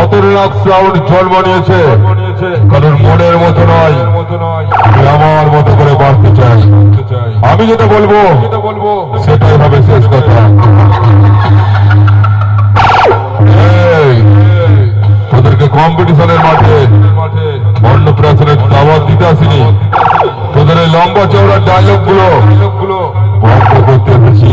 খতরনাক sound জন্ম নিয়েছে, কারণ মনের মতো নয়, আমি আমার মতো করে বাঁচতে চাই। আমি যেটা বলবো সেটাই হবে শেষ কথা। তোদেরকে কম্পিটিশনের মাঠে অন্নপ্রাশনের দাওয়াত দিতে আসিনি, তোদের এই লম্বা চওড়া ডায়লগ গুলো বন্ধ করতে এসেছি।